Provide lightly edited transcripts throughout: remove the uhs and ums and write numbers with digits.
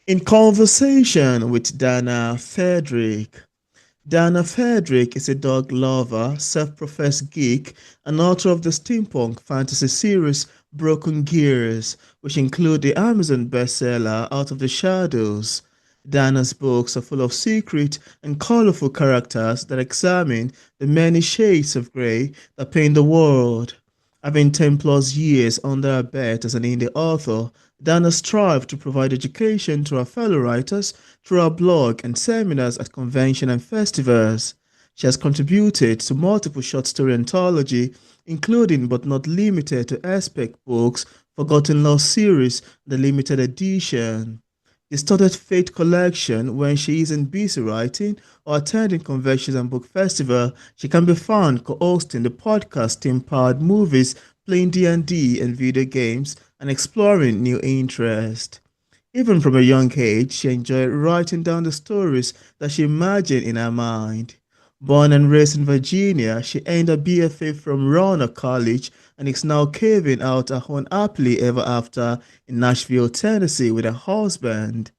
In conversation with Dana Fraedrick. Dana Fraedrick is a dog lover, self-professed geek, and author of the steampunk fantasy series Broken Gears, which include the Amazon bestseller Out of the Shadows. Dana's books are full of secret and colorful characters that examine the many shades of gray that paint the world. Having 10 plus years under her belt as an indie author, Dana strives to provide education to her fellow writers through her blog and seminars at conventions and festivals. She has contributed to multiple short story anthology, including but not limited to Espec Books Forgotten Lore series, the limited edition. She started Fate Collection when she isn't busy writing or attending conventions and book festival. She can be found co-hosting the podcast Team Powered Movies, playing D&D and video games, and exploring new interests. Even from a young age, she enjoyed writing down the stories that she imagined in her mind. Born and raised in Virginia, she earned a BFA from Roanoke College and is now carving out her own happily ever after in Nashville, Tennessee with her husband.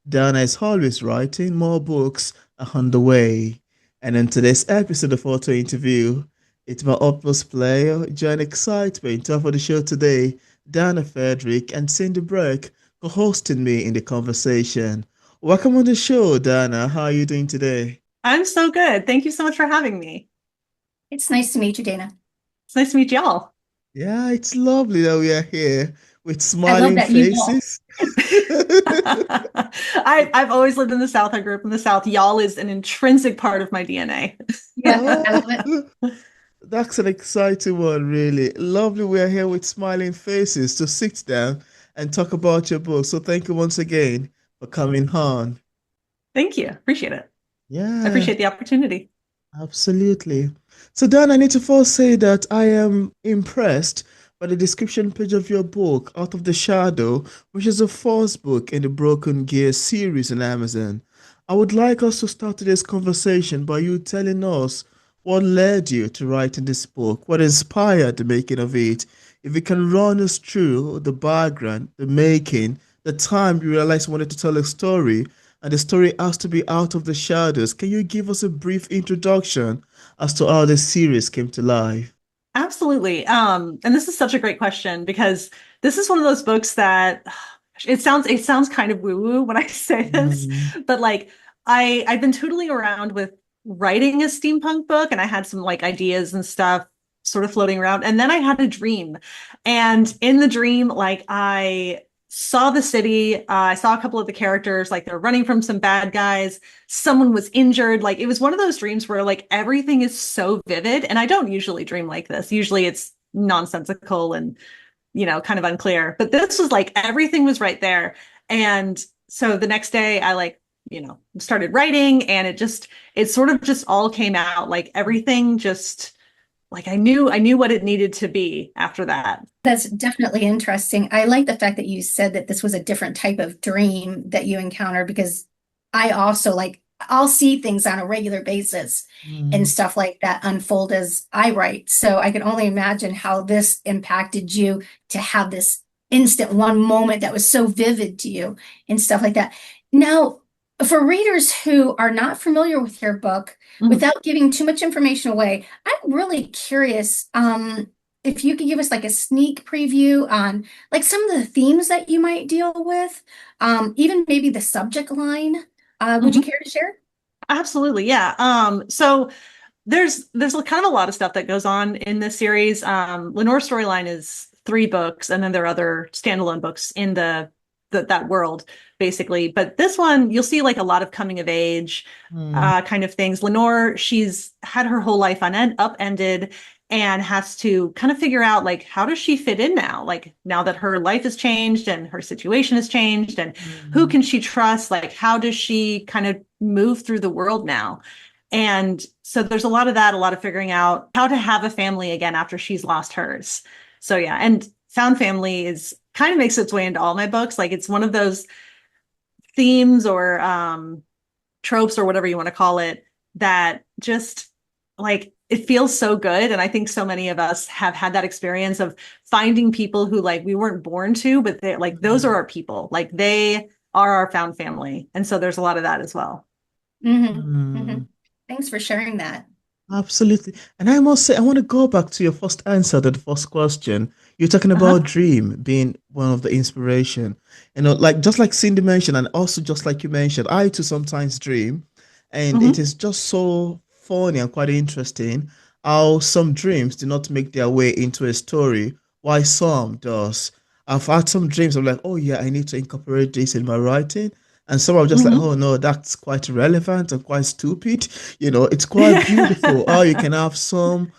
Dana is always writing, more books are on the way. And in today's episode of Auto Interview, it's my utmost pleasure, joy and excitement to offer the show today Dana Fraedrick and Cindy Burke co-hosting me in the conversation. Welcome on the show, Dana. How are you doing today? I'm so good. Thank you so much for having me. It's nice to meet you, Dana. It's nice to meet y'all. Yeah, it's lovely that we are here with I love smiling that you all. faces. I've always lived in the South. I grew up in the South. Y'all is an intrinsic part of my DNA. Yeah, I love it. Oh, that's an exciting one, really. Lovely. We are here with smiling faces to sit down and talk about your book. So thank you once again for coming on. Thank you. Appreciate it. I Yeah, appreciate the opportunity. absolutely. So Dan, I need to first say that I am impressed by the description page of your book, Out of the Shadow, which is the first book in the Broken Gear series on Amazon. I would like us to start today's conversation by you telling us what led you to writing this book, what inspired the making of it. If you can run us through the background, the making, the time you realized you wanted to tell a story, and the story has to be out of the shadows. Can you give us a brief introduction as to how this series came to life? Absolutely. And this is such a great question because this is one of those books that it sounds kind of woo-woo when I say this, Mm, but like I've been tootling around with writing a steampunk book and I had some like ideas and stuff sort of floating around. And then I had a dream. And in the dream, like I saw the city, I saw a couple of the characters, like they're running from some bad guys. Someone was injured. Like it was one of those dreams where like everything is so vivid. And I don't usually dream like this. Usually it's nonsensical and kind of unclear. But this was like everything was right there. And so the next day I like, started writing and it sort of just all came out. Like everything just like I knew what it needed to be after that. That's definitely interesting. I like the fact that you said that this was a different type of dream that you encountered because I also I'll see things on a regular basis and mm, stuff like that unfold as I write. So I can only imagine how this impacted you to have this instant one moment that was so vivid to you and stuff like that. Now, for readers who are not familiar with your book, Mhm. without giving too much information away, I'm really curious if you could give us like a sneak preview on like some of the themes that you might deal with, even maybe the subject line. Would you Mhm. care to share? Absolutely, yeah. So there's kind of a lot of stuff that goes on in this series. Lenore's storyline is three books, and then there are other standalone books in that world, basically. But this one, you'll see like a lot of coming of age mm, kind of things. Lenore, she's had her whole life upended and has to kind of figure out like how does she fit in now? Like now that her life has changed and her situation has changed, and who mm, can she trust? Like how does she kind of move through the world now? And so there's a lot of that, a lot of figuring out how to have a family again after she's lost hers. So yeah, and found family is kind of makes its way into all my books. Like it's one of those themes or tropes or whatever you want to call it that just like it feels so good. And I think so many of us have had that experience of finding people who like we weren't born to, but they like those are mm, our people. Like they are our found family. And so there's a lot of that as well. Mm-hmm. Mm-hmm. Mm, Thanks for sharing that. absolutely. And I must say, I want to go back to your first answer to the first question. You're talking about Uh-huh. dream being one of the inspiration. Like just like Cindy mentioned, and also just like you mentioned, I too sometimes dream, and it Hmm. is just so funny and quite interesting how some dreams do not make their way into a story, while some does. I've had some dreams. I'm like, oh yeah, I need to incorporate this in my writing. And some are just like, Hmm. oh no, that's quite irrelevant and quite stupid. It's quite beautiful. Oh, you can have some,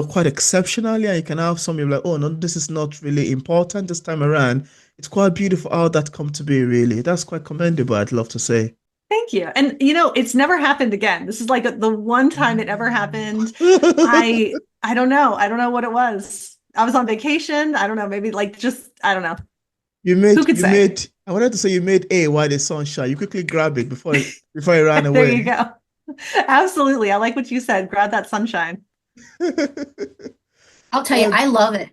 quite exceptionally, and you can have some you're like, oh no, this is not really important this time around. It's quite beautiful how that come to be, really. That's quite commendable, I'd love to say. Thank you. And it's never happened again. This is like the one time it ever happened. I don't know. I don't know what it was. I was on vacation. I don't know. Maybe like just I don't know. Who could You say? made, I wanted to say you made A while the sun shine. You quickly grab it before it ran There you away. go. Absolutely. I like what you said. Grab that sunshine. I'll tell you, Oh, I love it.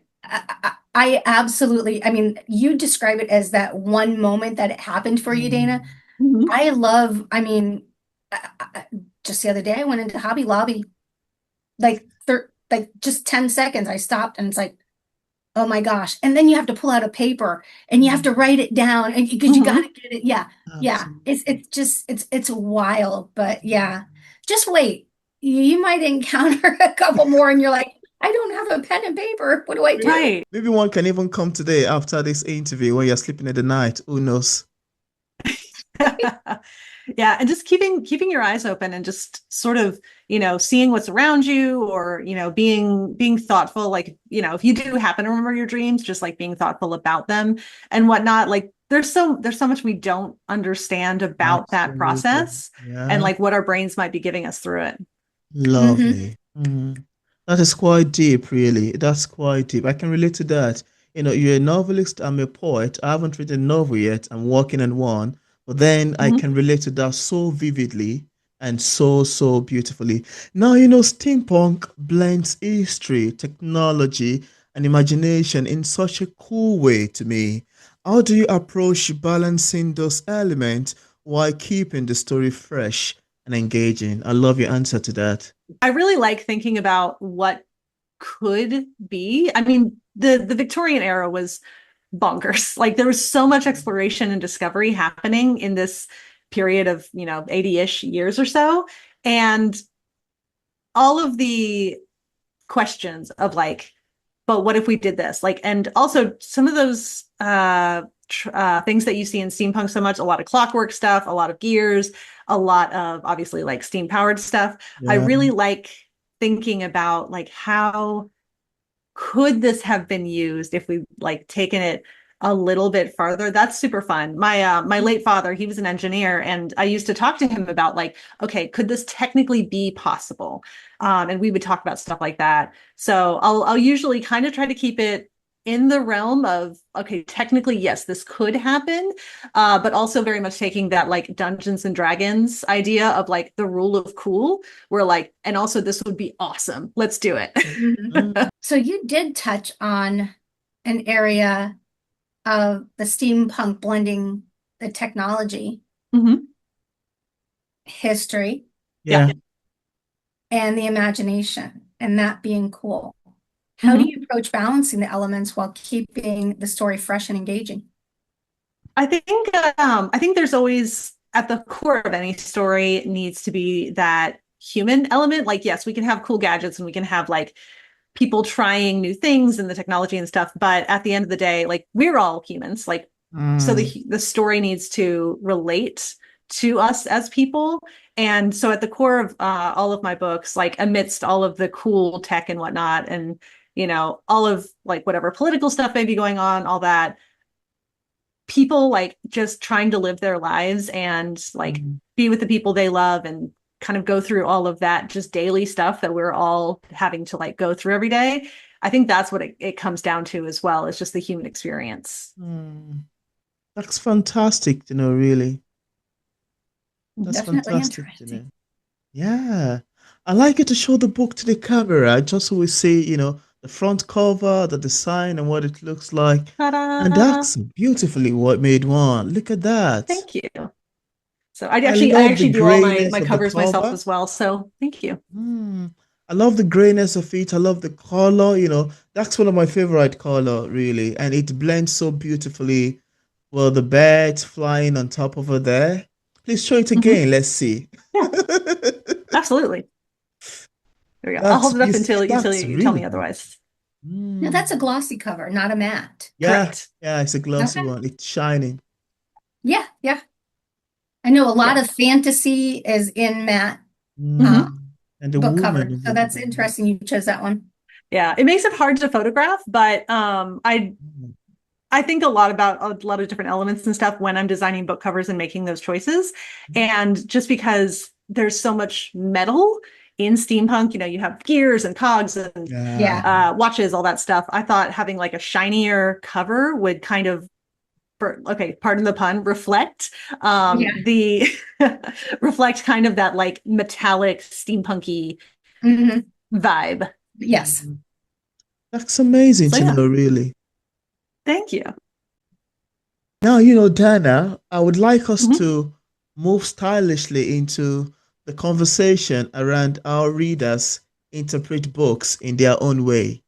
I absolutely, I mean, you describe it as that one moment that it happened for you, Dana. Mhm. I love, I mean, just the other day I went into Hobby Lobby, like just 10 seconds. I stopped and it's like, oh my gosh. And then you have to pull out a paper and you have to write it down and because you got Mhm. to get it. Yeah. Yeah. absolutely. It's just it's wild, but yeah. Just wait. You might encounter a couple more and you're like, I don't have a pen and paper. What do I do? Right. Maybe one can even come today after this interview when you're sleeping in the night. Who knows? Yeah, and just keeping your eyes open and just sort of, seeing what's around you or, being thoughtful. Like, if you do happen to remember your dreams, just like being thoughtful about them and whatnot. Like there's so much we don't understand about that Absolutely. process and Yeah. like what our brains might be giving us through it. Hmm. Lovely. That is quite deep, really. That's quite deep. I can relate to that. You're a novelist, I'm a poet. I haven't written a novel yet. I'm working on one. But then I Mhm. can relate to that so vividly and so, so beautifully. Now, steampunk blends history, technology, and imagination in such a cool way to me. How do you approach balancing those elements while keeping the story fresh and engaging? I love your answer to that. I really like thinking about what could be. I mean, the Victorian era was bonkers. Like there was so much exploration and discovery happening in this period of, 80-ish years or so. And all of the questions of like, but what if we did this? Like, and also some of those things that you see in steampunk so much, a lot of clockwork stuff, a lot of gears, a lot of obviously like steam powered stuff. I Yeah. really like thinking about like how could this have been used if we like taken it a little bit farther? That's super fun. My late father, he was an engineer, and I used to talk to him about like, okay, could this technically be possible? And we would talk about stuff like that. So I'll usually kind of try to keep it in the realm of okay, technically yes, this could happen, but also very much taking that like Dungeons and Dragons idea of like the rule of cool. Where like, and also this would be awesome. Let's do it. Hmm. Mm, So you did touch on an area of the steampunk blending the technology, Mhm. history, Yeah. yeah. and the imagination, and that being cool. How do Mhm. you approach balancing the elements while keeping the story fresh and engaging? I think there's always at the core of any story needs to be that human element. Like, yes, we can have cool gadgets and we can have like people trying new things and the technology and stuff, but at the end of the day, like we're all humans. Like, so Mm, the story needs to relate to us as people. And so at the core of all of my books, like amidst all of the cool tech and whatnot, and all of like whatever political stuff may be going on, all that people like just trying to live their lives and like mm, be with the people they love and kind of go through all of that just daily stuff that we're all having to like go through every day. I think that's what it comes down to as well. It's just the human experience. mm. That's fantastic to know, really. That's Definitely fantastic to interesting. know. Yeah. I like it to show the book to the camera just so we see, the front cover, the design, and what it looks like. And Ta-da! that's beautifully what made one. Look at that. Thank you. So I I actually I love the actually do all my grayness my of the covers myself cover. as well. So thank you. Hmm. I love the grayness of it. I love the color, That's one of my favorite color, really. And it blends so beautifully. Well, the birds flying on top over there. Please show it Mhm. again. Let's see. Yeah, absolutely. There we go. I'll That's hold it you up see, until that's you tell really me good. otherwise. No, Mm. that's a glossy cover, not a matte. Yeah, Correct. yeah, it's a glossy Okay. one. It's shining. Yeah, yeah. I know a lot Yeah. of fantasy is in matte Hmm. And the book woman cover. in So that's the interesting you chose that one. Yeah. It makes it hard to photograph, but mm, I think a lot about a lot of different elements and stuff when I'm designing book covers and making those choices. And just because there's so much metal in steampunk, you have gears and cogs and yeah. Yeah. watches, all that stuff. I thought having like a shinier cover would kind of, okay, pardon the pun, reflect Yeah. the reflect kind of that like metallic steampunky Hmm. vibe. Yes. Mm. That's amazing So to yeah, know, really. thank you. Now, Dana, I would like us Mhm. to move stylishly into the conversation around how readers interpret books in their own way.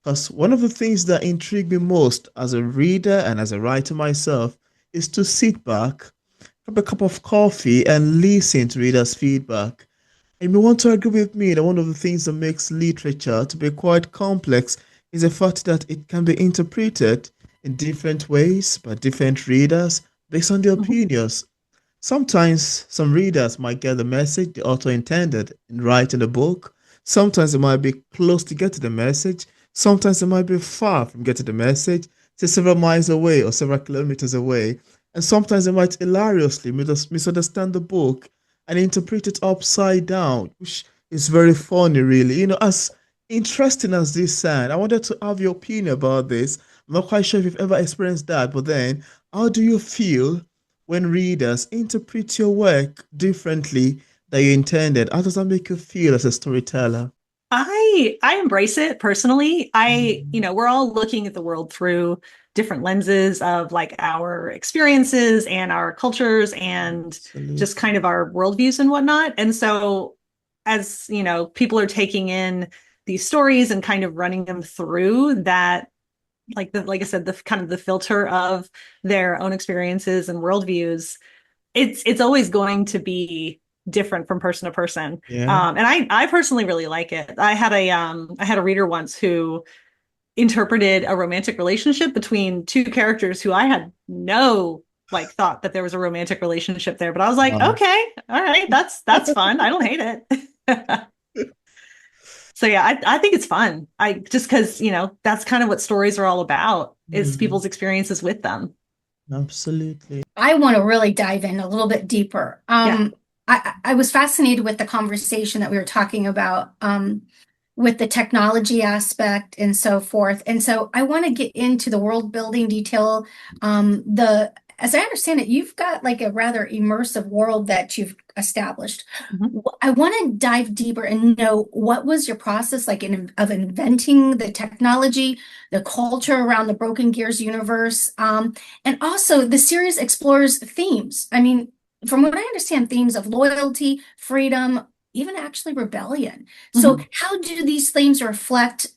Because one of the things that intrigue me most as a reader and as a writer myself is to sit back, have a cup of coffee, and listen to readers' feedback. And you want to agree with me that one of the things that makes literature to be quite complex is the fact that it can be interpreted in different ways by different readers based on their Mhm. opinions. Sometimes some readers might get the message the author intended in writing the book. Sometimes they might be close to getting the message. Sometimes they might be far from getting the message, say several miles away or several kilometers away. And sometimes they might hilariously misunderstand the book and interpret it upside down, which is very funny, really. As interesting as this sounds, I wanted to have your opinion about this. I'm not quite sure if you've ever experienced that, but then how do you feel when readers interpret your work differently than you intended? How does that make you feel as a storyteller? I embrace it personally. Mm, We're all looking at the world through different lenses of like our experiences and our cultures and just absolutely. kind of our worldviews and whatnot. And so as, people are taking in these stories and kind of running them through that, like I said, the kind of the filter of their own experiences and worldviews, it's always going to be different from person to person. Yeah. And I personally really like it. I had a reader once who interpreted a romantic relationship between two characters who I had no like thought that there was a romantic relationship there, but I was like, Wow. okay, all right, that's fun. I don't hate it. So yeah, I think it's fun. I just because that's kind of what stories are all about is Mm, people's experiences with them. absolutely. I want to really dive in a little bit deeper. Yeah. I was fascinated with the conversation that we were talking about with the technology aspect and so forth. And so I want to get into the world building detail. As I understand it, you've got like a rather immersive world that you've established. Mhm. I want to dive deeper and know what was your process like of inventing the technology, the culture around the Broken Gears universe. And also, the series explores themes. I mean, from what I understand, themes of loyalty, freedom, even actually rebellion. So, Mhm. how do these themes reflect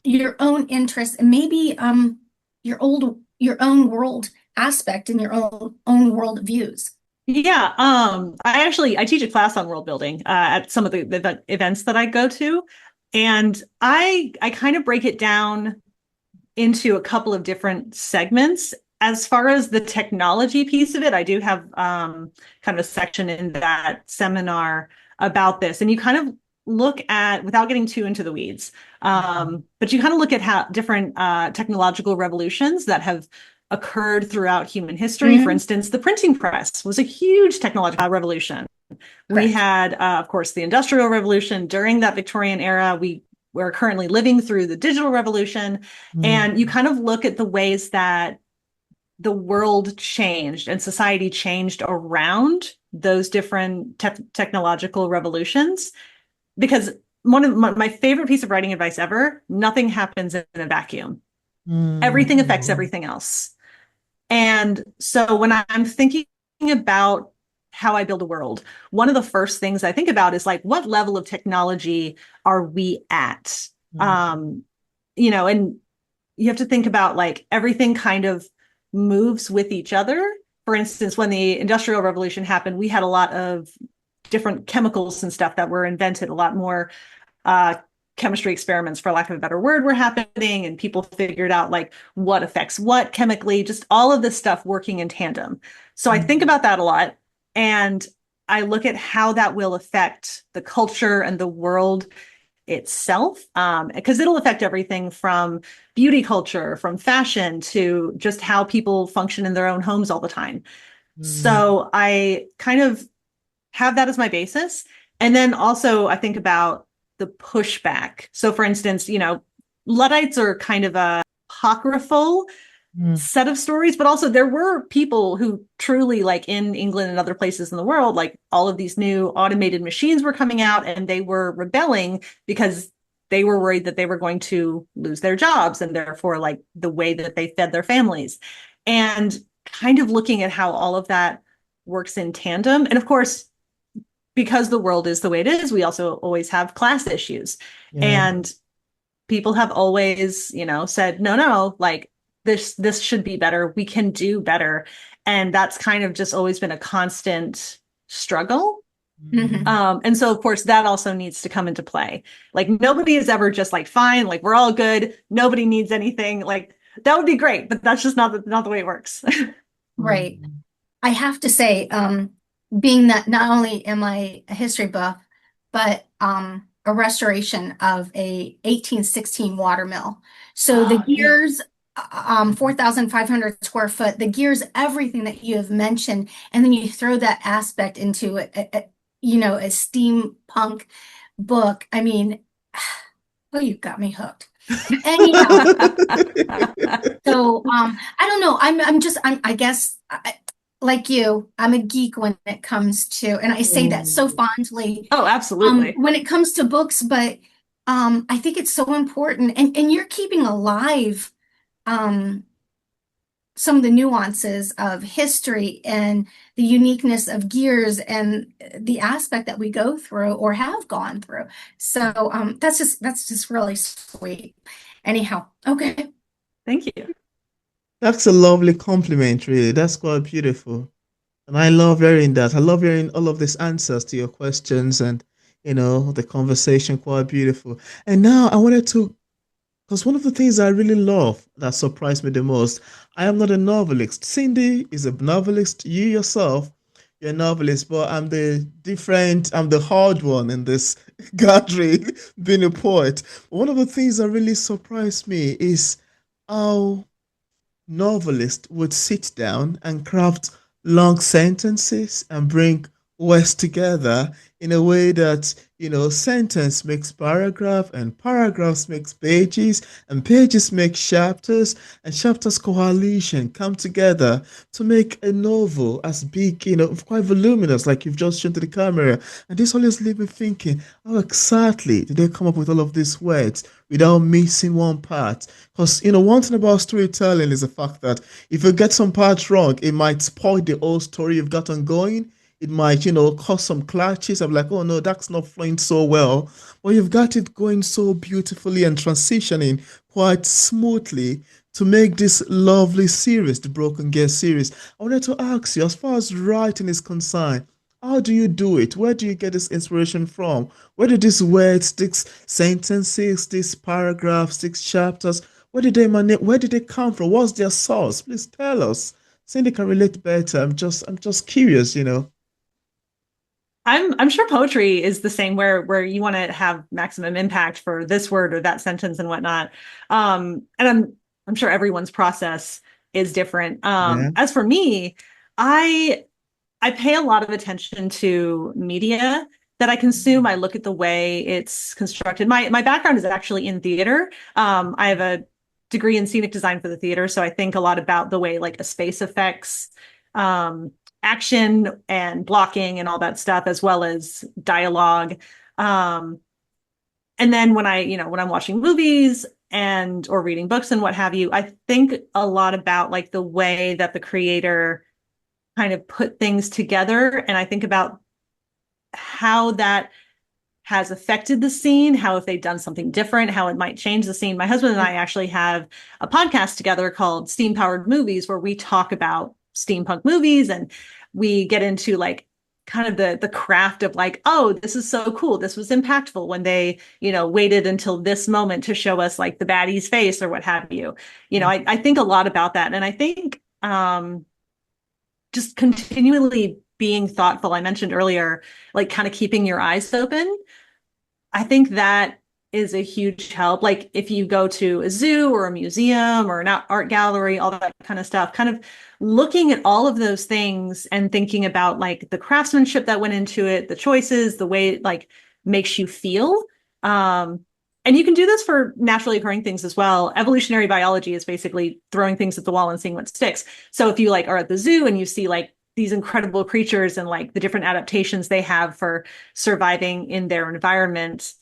your own interests and maybe your own world aspect and your own world views? Yeah, I teach a class on world building at some of the events that I go to, and I kind of break it down into a couple of different segments. As far as the technology piece of it, I do have kind of a section in that seminar about this, and you kind of look at without getting too into the weeds, but you kind of look at how different technological revolutions that have occurred throughout human history. For Mhm. instance, the printing press was a huge technological revolution. We Correct. had, of course, the Industrial Revolution during that Victorian era. We're currently living through the digital revolution. Mm, And you kind of look at the ways that the world changed and society changed around those different technological revolutions. Because one of my favorite piece of writing advice ever, nothing happens in a vacuum. Everything affects Mm. everything else. And so when I'm thinking about how I build a world, one of the first things I think about is like, what level of technology are we at? Mm. Um, and you have to think about like everything kind of moves with each other. For instance, when the Industrial Revolution happened, we had a lot of different chemicals and stuff that were invented, a lot more uh, chemistry experiments, for lack of a better word, were happening, and people figured out like what affects what chemically, just all of this stuff working in tandem. So I think Mm. about that a lot, and I look at how that will affect the culture and the world itself, because it'll affect everything from beauty culture, from fashion, to just how people function in their own homes all the time. Mm. So I kind of have that as my basis. And then also I think about the pushback. So for instance, Luddites are kind of a apocryphal Mm. set of stories, but also there were people who truly, like in England and other places in the world, like all of these new automated machines were coming out and they were rebelling because they were worried that they were going to lose their jobs and therefore like the way that they fed their families. And kind of looking at how all of that works in tandem. And of course, because the world is the way it is, we also always have class issues. Yeah. And people have always, said, no, like this should be better. We can do better. And that's kind of just always been a constant struggle. Mhm. And so of course that also needs to come into play. Like nobody is ever just like fine, like we're all good. Nobody needs anything. Like that would be great, but that's just not the way it works. Right. Mm. I have to say, being that not only am I a history buff, but a restoration of a 1816 watermill. So the Oh, neat. gears, 4,500 square foot, the gears, everything that you have mentioned, and then you throw that aspect into a steampunk book. I mean, oh, you got me hooked. Anyhow, so I don't know. I guess like you, I'm a geek when it comes to, and I say that so Oh. fondly, Oh, absolutely. when it comes to books, but I think it's so important, and you're keeping alive um some of the nuances of history and the uniqueness of gears and the aspect that we go through or have gone through. So that's just really sweet. Anyhow, okay. Thank you. That's a lovely compliment, really. That's quite beautiful. And I love hearing that. I love hearing all of these answers to your questions and, the conversation quite beautiful. And now I wanted to, because one of the things I really love that surprised me the most, I am not a novelist. Cindy is a novelist. You yourself, you're a novelist, but I'm the hard one in this gathering, being a poet. One of the things that really surprised me is how novelist would sit down and craft long sentences and bring words together in a way that, sentence makes paragraph and paragraphs makes pages and pages make chapters and chapters coalition come together to make a novel as big, quite voluminous, like you've just shown to the camera. And this always leaves me thinking, how exactly did they come up with all of these words without missing one part? Because, one thing about storytelling is the fact that if you get some parts wrong, it might spoil the whole story you've got ongoing. It might, cause some clashes. I'm like, oh no, that's not flowing so well. But you've got it going so beautifully and transitioning quite smoothly to make this lovely series, the Broken Gear series. I wanted to ask you, as far as writing is concerned, how do you do it? Where do you get this inspiration from? Where do these words, these sentences, these paragraphs, these chapters, where did they emanate? Where did they come from? What's their source? Please tell us. Cindy can relate better. I'm just curious. I'm sure poetry is the same where you want to have maximum impact for this word or that sentence and whatnot. And I'm sure everyone's process is different. Yeah. As for me, I pay a lot of attention to media that I consume. I look at the way it's constructed. My background is actually in theater. I have a degree in scenic design for the theater, so I think a lot about the way like a space affects um, action and blocking and all that stuff, as well as dialogue. Um, And then when when I'm watching movies and or reading books and what have you, I think a lot about like the way that the creator kind of put things together. And I think about how that has affected the scene, how if they've done something different, how it might change the scene. My husband and I actually have a podcast together called Steam Powered Movies, where we talk about steampunk movies and we get into like kind of the craft of like, oh, this is so cool. This was impactful when they, waited until this moment to show us like the baddie's face or what have you. I think a lot about that. And I think just continually being thoughtful. I mentioned earlier, like kind of keeping your eyes open. I think that is a huge help. Like if you go to a zoo or a museum or an art gallery, all that kind of stuff, kind of looking at all of those things and thinking about like the craftsmanship that went into it, the choices, the way it like makes you feel. And you can do this for naturally occurring things as well. Evolutionary biology is basically throwing things at the wall and seeing what sticks. So if you like are at the zoo and you see like these incredible creatures and like the different adaptations they have for surviving in their environment,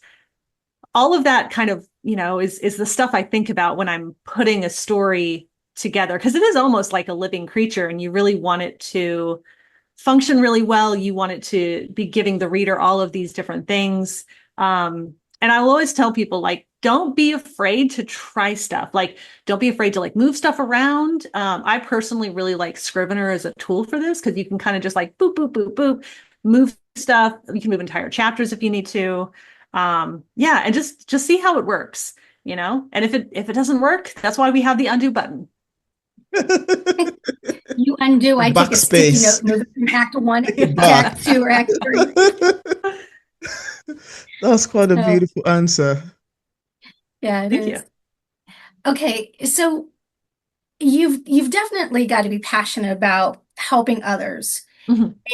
all of that kind of, is the stuff I think about when I'm putting a story together, because it is almost like a living creature and you really want it to function really well. You want it to be giving the reader all of these different things. And I will always tell people, like, don't be afraid to try stuff. Like, don't be afraid to like move stuff around. I personally really like Scrivener as a tool for this because you can kind of just like boop, boop, boop, boop, move stuff. You can move entire chapters if you need to. Yeah, and just see how it works, And if it doesn't work, that's why we have the undo button. You undo. I take a sticky note, move it from Act 1 to Act 2 or Act 3. That's quite a beautiful answer. Yeah, Thank you. Okay, so you've definitely got to be passionate about helping others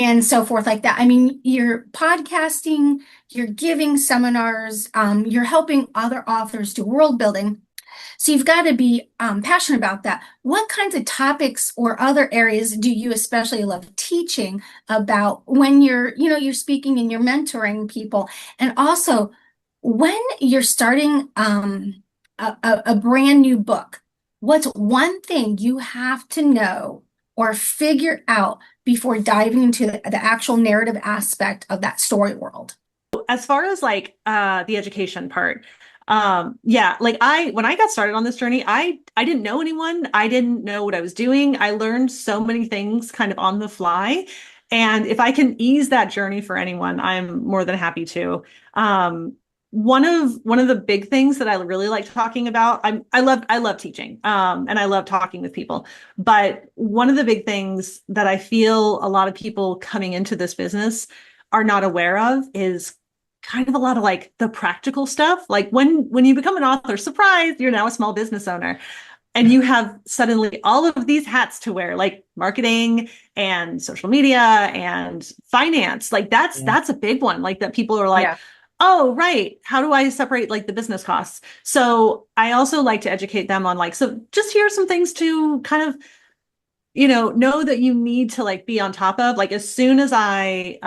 and so forth like that. I mean, you're podcasting, you're giving seminars, you're helping other authors do world building. So you've got to be passionate about that. What kinds of topics or other areas do you especially love teaching about when you're speaking and you're mentoring people? And also, when you're starting a brand new book, what's one thing you have to know or figure out before diving into the actual narrative aspect of that story world? As far as like the education part, yeah, like when I got started on this journey, I didn't know anyone. I didn't know what I was doing. I learned so many things kind of on the fly. And if I can ease that journey for anyone, I'm more than happy to. One of the big things that I really like talking about, I love teaching, and I love talking with people. But one of the big things that I feel a lot of people coming into this business are not aware of is kind of a lot of like the practical stuff. Like when you become an author, surprise, you're now a small business owner. And you have suddenly all of these hats to wear, like marketing and social media and finance. Like that's a big one. Like that people are like, oh, right. How do I separate like the business costs? So I also like to educate them on like, so just here's some things to kind of, know that you need to like be on top of. Like as soon as I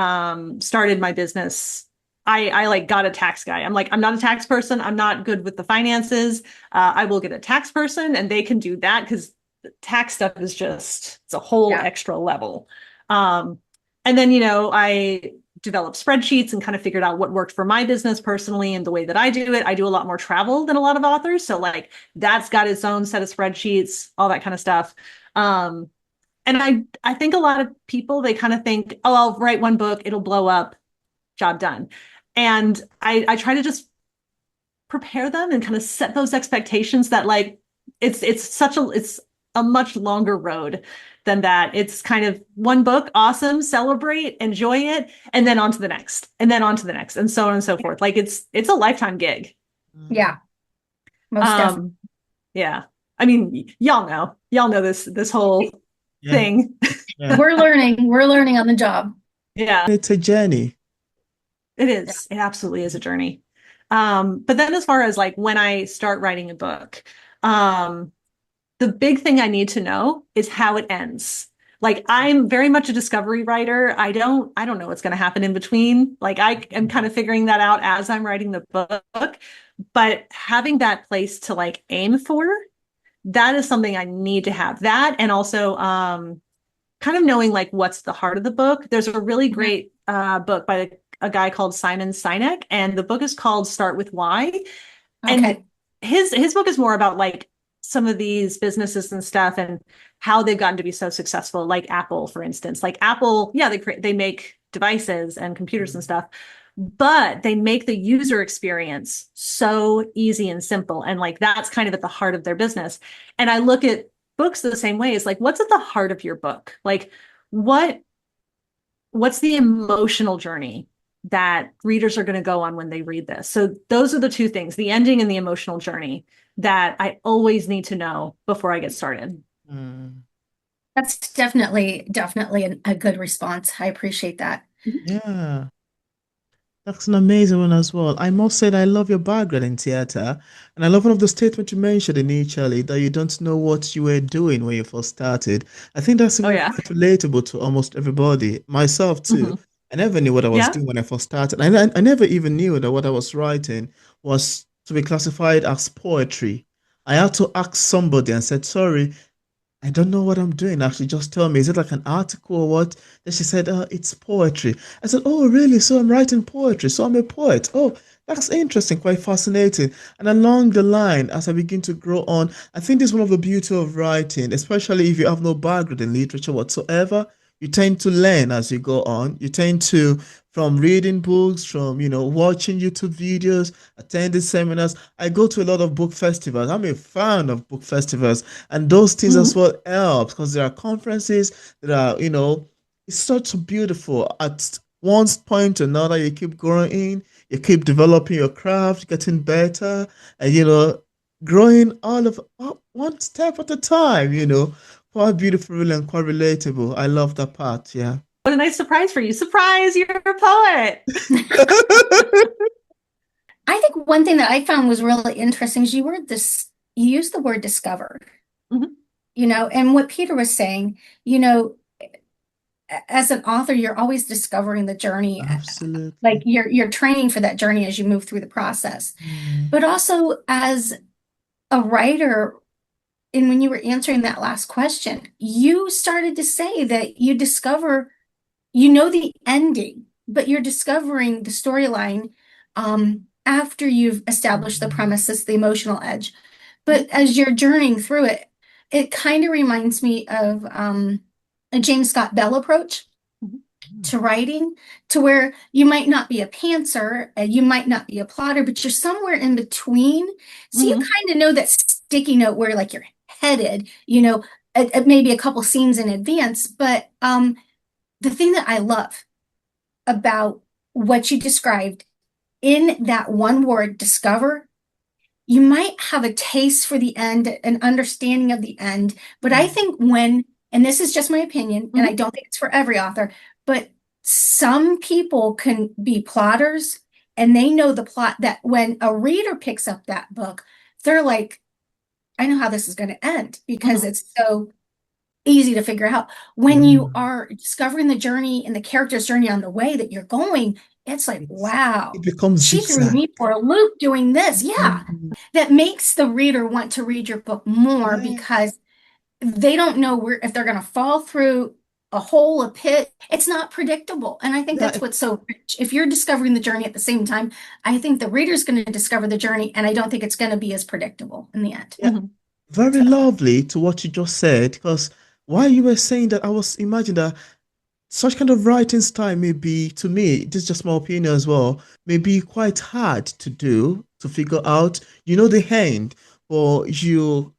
started my business, I like got a tax guy. I'm like, I'm not a tax person. I'm not good with the finances. I will get a tax person and they can do that because tax stuff is just, it's a whole extra level. And then, I developed spreadsheets and kind of figured out what worked for my business personally and the way that I do it. I do a lot more travel than a lot of authors. So like that's got its own set of spreadsheets, all that kind of stuff. And I think a lot of people, they kind of think, oh, I'll write one book, it'll blow up, job done. And I try to just prepare them and kind of set those expectations that like it's a much longer road than that. It's kind of one book, awesome, celebrate, enjoy it, and then on to the next, and then on to the next, and so on and so forth. Like it's a lifetime gig. Yeah. Most definitely. Yeah. I mean, y'all know this whole thing. Yeah. We're learning on the job. Yeah. It's a journey. It is. It absolutely is a journey. But then as far as like when I start writing a book, the big thing I need to know is how it ends. Like I'm very much a discovery writer. I don't know what's going to happen in between. Like I am kind of figuring that out as I'm writing the book, but having that place to like aim for, that is something I need to have. That and also kind of knowing like what's the heart of the book. There's a really great book by a guy called Simon Sinek, and the book is called Start with Why. And Okay. his book is more about like some of these businesses and stuff and how they've gotten to be so successful, like Apple, for instance. Like Apple, yeah, they make devices and computers and stuff, but they make the user experience so easy and simple. And like that's kind of at the heart of their business. And I look at books the same way. It's like, what's at the heart of your book? Like what's the emotional journey that readers are going to go on when they read this? So those are the two things, the ending and the emotional journey, that I always need to know before I get started. Mm. That's definitely a good response. I appreciate that. Yeah. That's an amazing one as well. I must say that I love your background in theater, and I love one of the statements you mentioned initially that you don't know what you were doing when you first started. I think that's Oh even yeah. quite relatable to almost everybody, myself too. Mhm. I never knew what I was Yeah. doing when I first started. I never even knew that what I was writing was to be classified as poetry. I had to ask somebody and said, sorry, I don't know what I'm doing. Actually, just tell me, is it like an article or what? Then she said, it's poetry. I said, oh, really? So I'm writing poetry. So I'm a poet. Oh, that's interesting, quite fascinating. And along the line, as I begin to grow on, I think this is one of the beauty of writing, especially if you have no background in literature whatsoever. You tend to learn as you go on. You tend to, from reading books, from, watching YouTube videos, attending seminars. I go to a lot of book festivals. I'm a fan of book festivals. And those things as Mhm. well help because there are conferences that are, it's such beautiful. At one point or another, you keep growing, you keep developing your craft, getting better, and growing all of one step at a time, quite beautiful really, and quite relatable. I love that part, yeah. What a nice surprise for you. Surprise, you're a poet. I think one thing that I found was really interesting is you used the word discover, Mhm. and what Peter was saying, as an author, you're always discovering the journey. Like Absolutely. you're training for that journey as you move through the process. Mm, But also as a writer, and when you were answering that last question, you started to say that you know the ending, but you're discovering the storyline after you've established the mm, premises, the emotional edge. But as you're journeying through it, it kind of reminds me of a James Scott Bell approach Mhm. to writing, to where you might not be a pantser, you might not be a plotter, but you're somewhere in between. So you Mhm. kind of know that sticky note where like you're headed, at maybe a couple scenes in advance. But the thing that I love about what you described in that one word, discover, you might have a taste for the end, an understanding of the end. But I think and this is just my opinion, and I Mhm. don't think it's for every author, but some people can be plotters and they know the plot that when a reader picks up that book, they're like, I know how this is going to end because Mhm. it's so easy to figure out. When you mm. are discovering the journey and the character's journey on the way that you're going, it's like, It wow, becomes she threw zigzag. me for a loop doing this. Yeah. Mm, That makes the reader want to read your book more yeah. because they don't know if they're going to fall through a hole, a pit. It's not predictable. And I think that's Yeah, what's so rich. If you're discovering the journey at the same time, I think the reader's going to discover the journey, and I don't think it's going to be as predictable in the end. yeah. Mhm. Very So, lovely to what you just said, because while you were saying that, I was imagining that such kind of writing style may be, to me, this is just my opinion as well, may be quite hard to do, to figure out. You know the end, but you're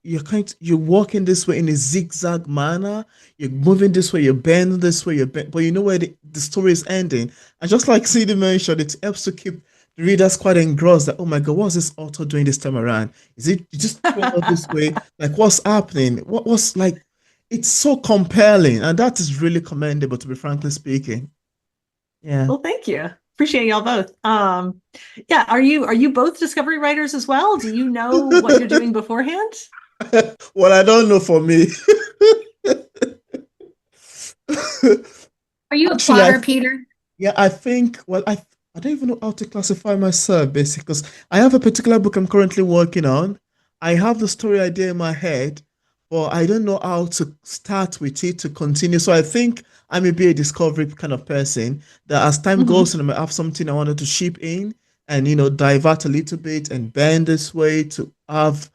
walking this way in a zigzag manner. You're moving this way, you're bending this way, but you know where the story is ending. And just like Cindy mentioned, it helps to keep the readers quite engrossed that, oh my God, what's this author doing this time around? Is it just going out this way? Like, what's happening? What's like, it's so compelling, and that is really commendable, to be frankly speaking. Yeah. Well, thank you. Appreciate y'all both. Yeah, are you both discovery writers as well? Do you know what you're doing beforehand? Well, I don't know for me. Are you a Actually, plotter, Peter? yeah, I think, well, I don't even know how to classify myself, basically, because I have a particular book I'm currently working on. I have the story idea in my head, but I don't know how to start with it to continue. So I think I may be a discovery kind of person that as time Mhm. goes on, I might have something I wanted to ship in and, divert a little bit and bend this way to have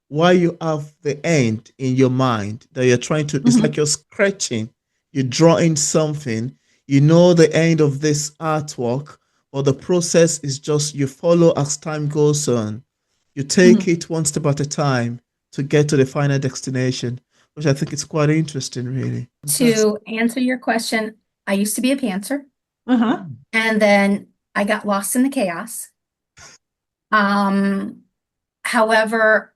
why you have the end in your mind that you're trying to, it's like Mhm. you're scratching, you're drawing something, you know the end of this artwork, but the process is just you follow as time goes on. You take Mhm. it one step at a time to get to the final destination, which I think is quite interesting, really. Fantastic. To answer your question, I used to be a pantser, Uh-huh. and then I got lost in the chaos. Um, However,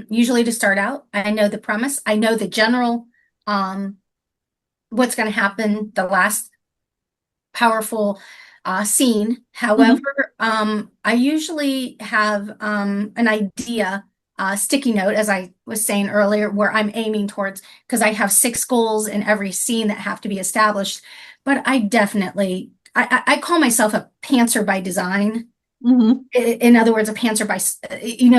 usually to start out, I know the premise, I know the general, um, what's going to happen, the last powerful scene. Mhm. However, I usually have an idea, sticky note, as I was saying earlier, where I'm aiming towards, because I have six goals in every scene that have to be established. But I definitely, I call myself a pantser by design. Mhm. In other words, a pantser by,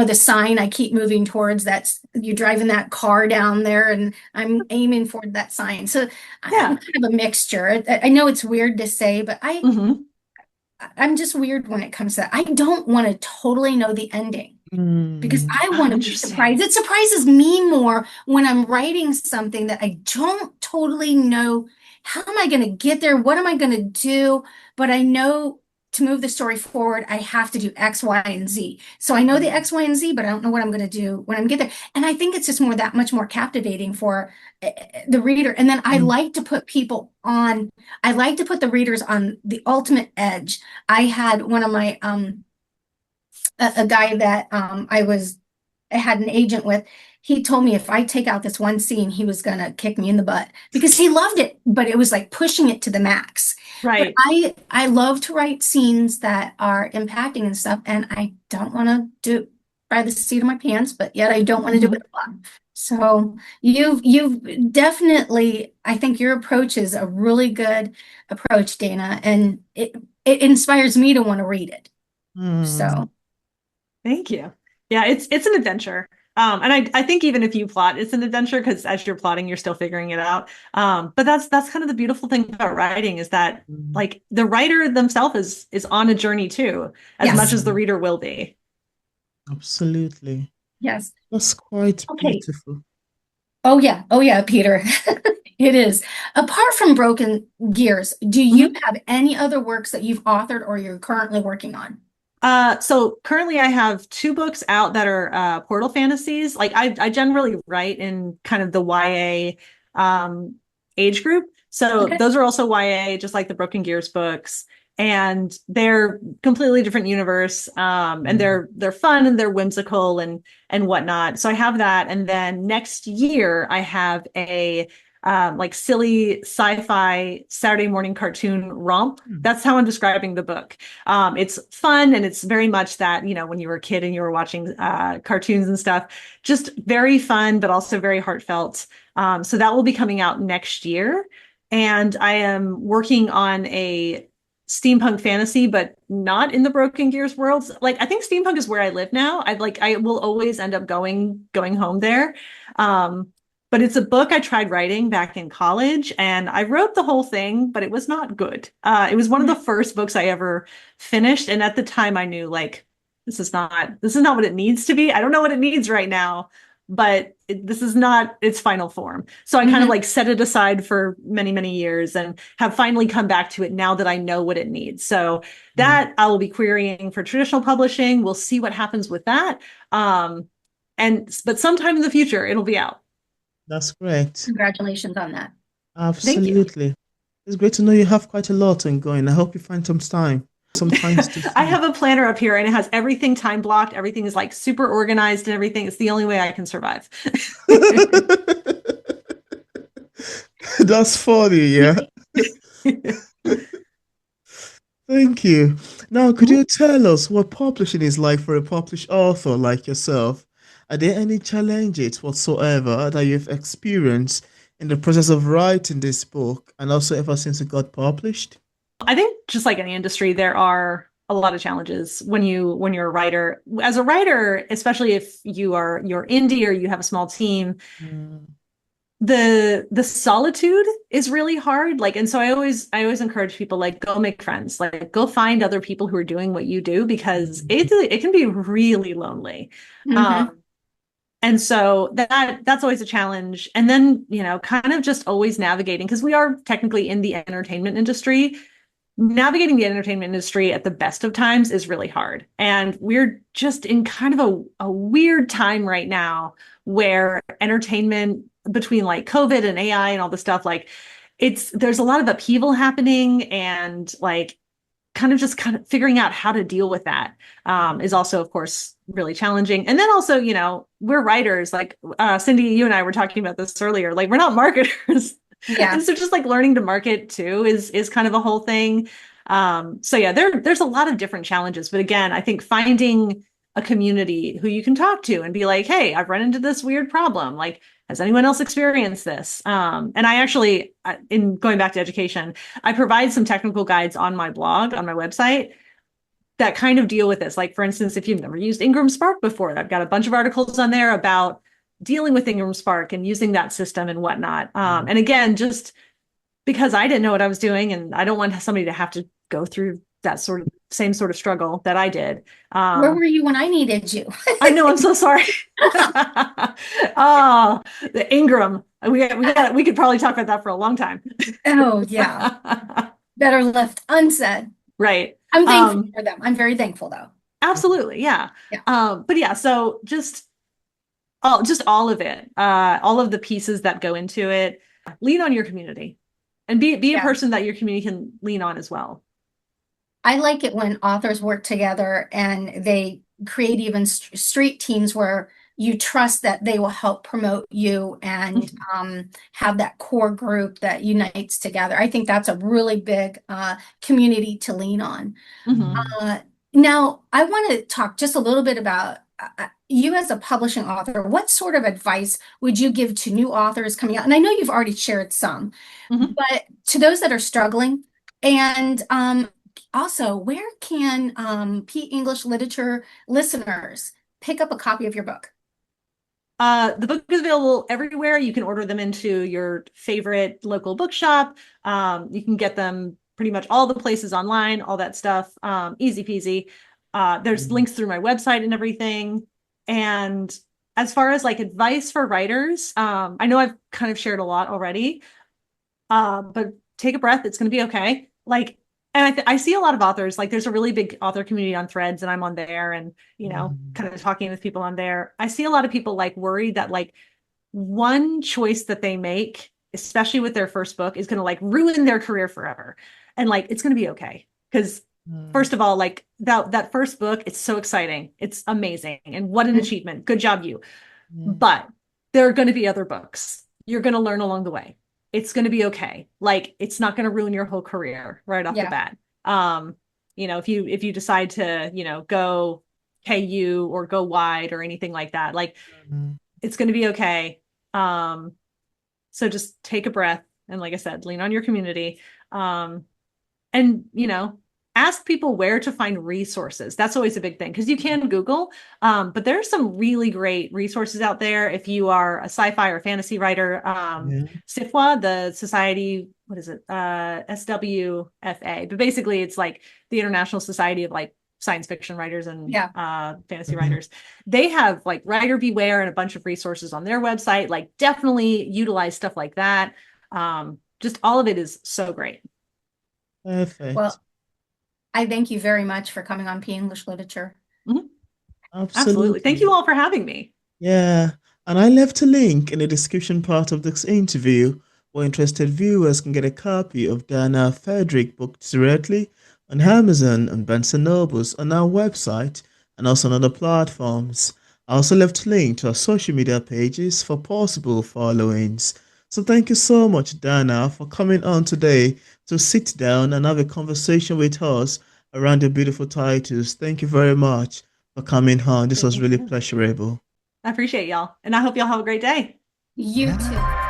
the sign I keep moving towards, that's you driving that car down there and I'm aiming for that sign. So I'm Yeah. kind of a mixture. I know it's weird to say, but Mhm. I'm just weird when it comes to that. I don't want to totally know the ending because Mm, I Oh, want to be interesting. surprised. It surprises me more when I'm writing something that I don't totally know. How am I going to get there? What am I going to do? But I know to move the story forward, I have to do X, Y, and Z. So I know the X, Y, and Z, but I don't know what I'm going to do when I get there. And I think it's just more that much more captivating for the reader. And then mm, I like to put the readers on the ultimate edge. I had one of my a guy that I had an agent with. He told me if I take out this one scene, he was gonna kick me in the butt because he loved it, but it was like pushing it to the max. But Right. I love to write scenes that are impacting and stuff, and I don't want to do it by the seat of my pants, but yet I don't want to do it Mhm. a lot. So you've definitely, I think your approach is a really good approach, Dana, and it inspires me to want to read it. mm. So. Thank you. Yeah, it's an adventure. And I think even if you plot, it's an adventure because as you're plotting, you're still figuring it out. But that's kind of the beautiful thing about writing is that Mm, like the writer themselves is on a journey too, as much Yes. as the mm, reader will be. absolutely. Yes. That's quite Okay. beautiful. Oh yeah. Oh yeah, Peter. It is. Apart from Broken Gears, do you Mhm. have any other works that you've authored or you're currently working on? So currently I have two books out that are portal fantasies. Like I generally write in kind of the YA age group. So Okay. those are also YA, just like the Broken Gears books. And they're completely different universe. And Mm, they're fun and they're whimsical and whatnot. So I have that. And then next year I have a like silly sci-fi Saturday morning cartoon romp. mm, That's how I'm describing the book. It's fun and it's very much that, when you were a kid and you were watching cartoons and stuff, just very fun, but also very heartfelt. So that will be coming out next year. And I am working on a steampunk fantasy, but not in the Broken Gears world. Like I think steampunk is where I live now. I will always end up going home there. Um, but it's a book I tried writing back in college, and I wrote the whole thing, but it was not good. It was one of the first books I ever finished, and at the time I knew like this is not what it needs to be. I don't know what it needs right now, but this is not its final form. So I kind of Mhm. like set it aside for many years and have finally come back to it now that I know what it needs. So mm. that I will be querying for traditional publishing. We'll see what happens with that. But sometime in the future it'll be out. That's great. Congratulations on that. Thank you. Absolutely. It's great to know you have quite a lot ongoing. I hope you find some times to I see. have a planner up here and it has everything time blocked. Everything is like super organized and everything. It's the only way I can survive. That's funny, yeah. Thank you. Now, could you tell us what publishing is like for a published author like yourself? Are there any challenges whatsoever that you've experienced in the process of writing this book and also ever since it got published? I think just like any industry, there are a lot of challenges when you're a writer. As a writer, especially if you're indie or you have a small team, Mm, the solitude is really hard. Like, and so I always encourage people like go make friends, like go find other people who are doing what you do because it can be really lonely. Mhm. And so that's always a challenge. And then, kind of just always navigating because we are technically in the entertainment industry. Navigating the entertainment industry at the best of times is really hard. And we're just in kind of a weird time right now where entertainment between like COVID and AI and all the stuff, like there's a lot of upheaval happening and like kind of figuring out how to deal with that is also, of course, really challenging. And then also, we're writers, like Cindy, you and I were talking about this earlier, like we're not marketers. Yeah. And so just like learning to market too is kind of a whole thing. So yeah, there's a lot of different challenges. But again, I think finding a community who you can talk to and be like, hey, I've run into this weird problem. Like, has anyone else experienced this? And I actually, in going back to education, I provide some technical guides on my blog, on my website, that kind of deal with this. Like, for instance, if you've never used Ingram Spark before, I've got a bunch of articles on there about dealing with Ingram Spark and using that system and whatnot. And again, just because I didn't know what I was doing and I don't want somebody to have to go through that same sort of struggle that I did. Where were you when I needed you? I know, I'm so sorry. Oh, the Ingram. We could probably talk about that for a long time. Oh, yeah. Better left unsaid. Right. I'm thankful for them. I'm very thankful though. Absolutely. Yeah. Yeah. But yeah, so just all of it, all of the pieces that go into it, lean on your community and be a Yeah. person that your community can lean on as well. I like it when authors work together and they create even street teams where you trust that they will help promote you and have that core group that unites together. I think that's a really big community to lean on. Mhm. Now, I want to talk just a little bit about you as a publishing author. What sort of advice would you give to new authors coming out? And I know you've already shared some, Mhm. but to those that are struggling, and also, where can P English literature listeners pick up a copy of your book? The book is available everywhere. You can order them into your favorite local bookshop. You can get them pretty much all the places online, all that stuff. Easy peasy. There's links through my website and everything. And as far as like advice for writers, I know I've kind of shared a lot already, but take a breath. It's going to be okay. Like, and I see a lot of authors, like there's a really big author community on Threads and I'm on there and, kind of talking with people on there. I see a lot of people like worried that like one choice that they make, especially with their first book, is going to like ruin their career forever. And like, it's going to be okay. Because first of all, like that first book, it's so exciting. It's amazing. And what an achievement. Good job, you. But there are going to be other books. You're going to learn along the way. It's going to be okay. Like it's not going to ruin your whole career right off the bat. If you decide to, go KU or go wide or anything like that, like it's going to be okay. So just take a breath. And like I said, lean on your community. And, ask people where to find resources. That's always a big thing because you can Google, but there's some really great resources out there. If you are a sci-fi or fantasy writer, SIFWA, the Society, what is it? SWFA. But basically it's like the International Society of like science fiction writers and fantasy writers. They have like Writer Beware and a bunch of resources on their website. Like definitely utilize stuff like that. Just all of it is so great. Perfect. Well, I thank you very much for coming on P English Literature. Absolutely. Thank you all for having me. Yeah, and I left a link in the description part of this interview where interested viewers can get a copy of Dana Fraedrick book directly on Amazon and Barnes& Nobles on our website and also on other platforms. I also left a link to our social media pages for possible followings. So thank you so much, Dana, for coming on today to sit down and have a conversation with us around the beautiful titles. Thank you very much for coming on. This was really pleasurable. I appreciate y'all. And I hope y'all have a great day. You too.